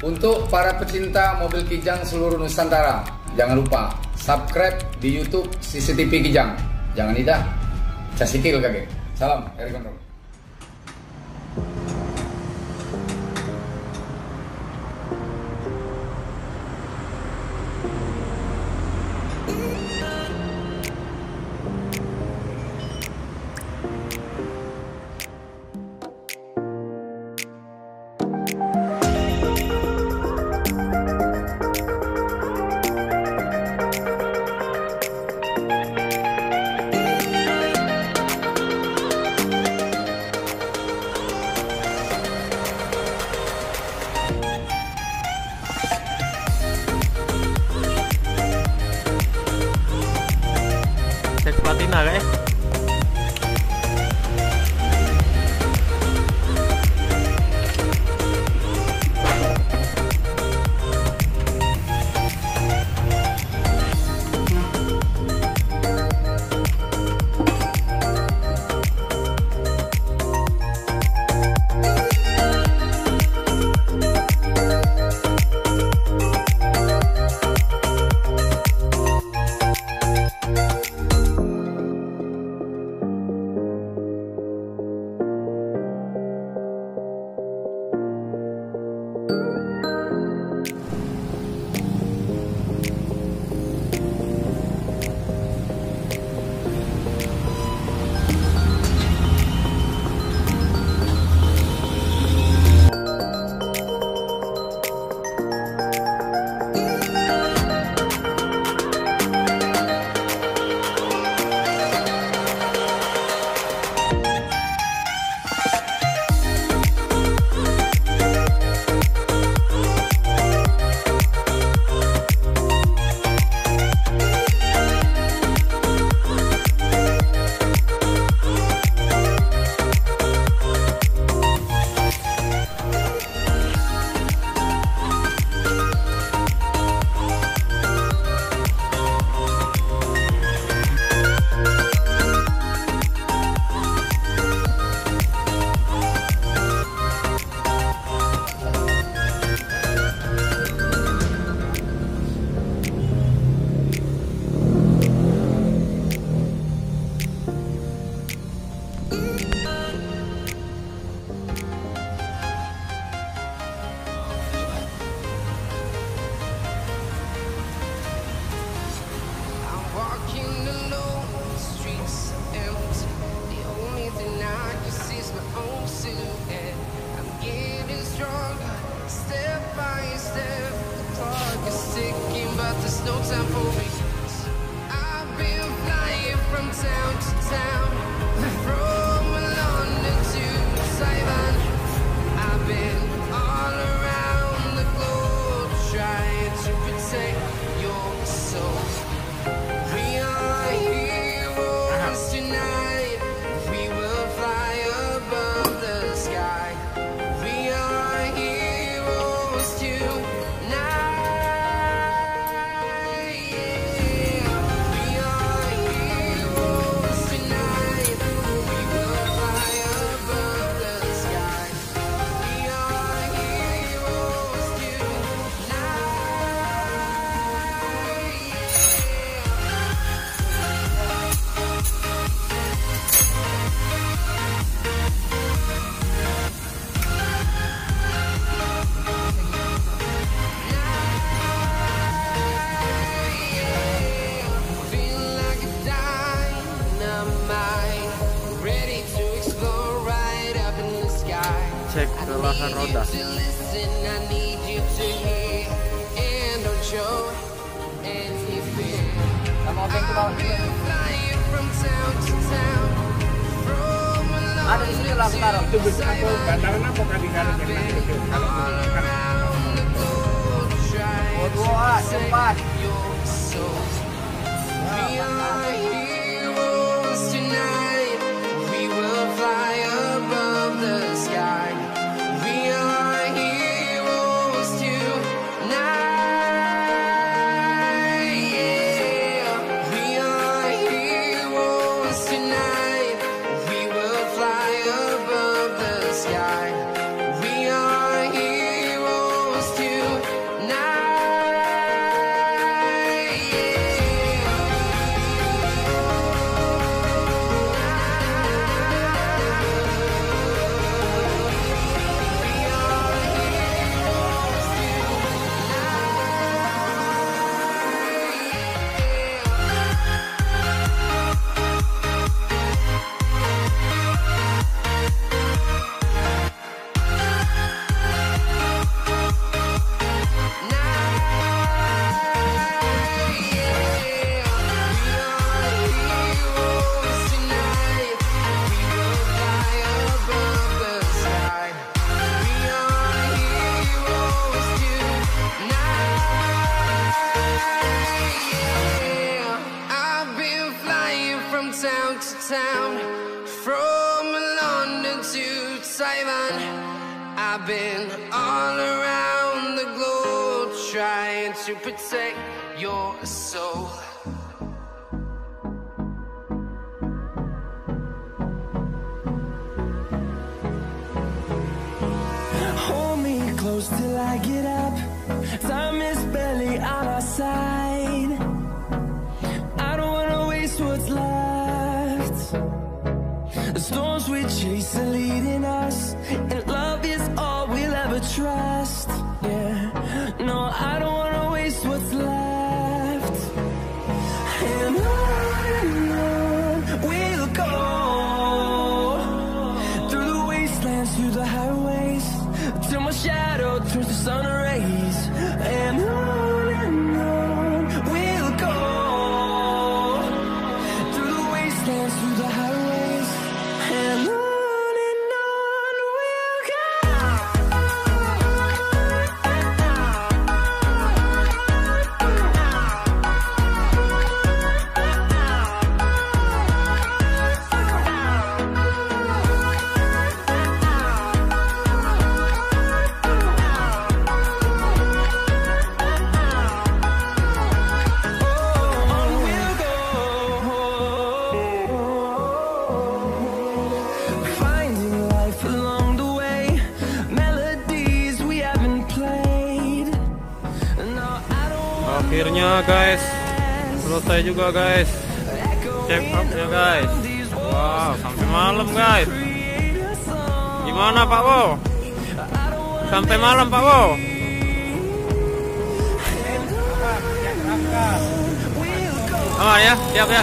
Untuk para pecinta mobil Kijang seluruh Nusantara, jangan lupa subscribe di YouTube CCTV Kijang. Jangan tidak, casikil kakek. Salam dari kontrol. Cek platina guys. Cek kelahan roda. Ada di sini lah taruh. Itu bisa aku bantaran apa kali kalau Dua, empat. We are heroes too. town to town, from London to Taiwan. I've been all around the globe trying to protect your soul. Hold me close till I get up. Time is barely on our side. I don't wanna waste what's left. The storms we chase are leading us, and love is all we'll ever trust. Yeah, no, I don't wanna waste what's left. And on we'll go, through the wastelands, through the highways, till my shadow turns to sun rays. And on we'll go, through the wastelands, through the highways, and on we'll go. Finding life along the way, melodies we haven't played. No, I don't want Akhirnya guys, selesai juga guys. Check up ya guys. Wow, sampai malam guys. Gimana Pak Wo? Sampai malam Pak Wo. Aman ya, siap ya.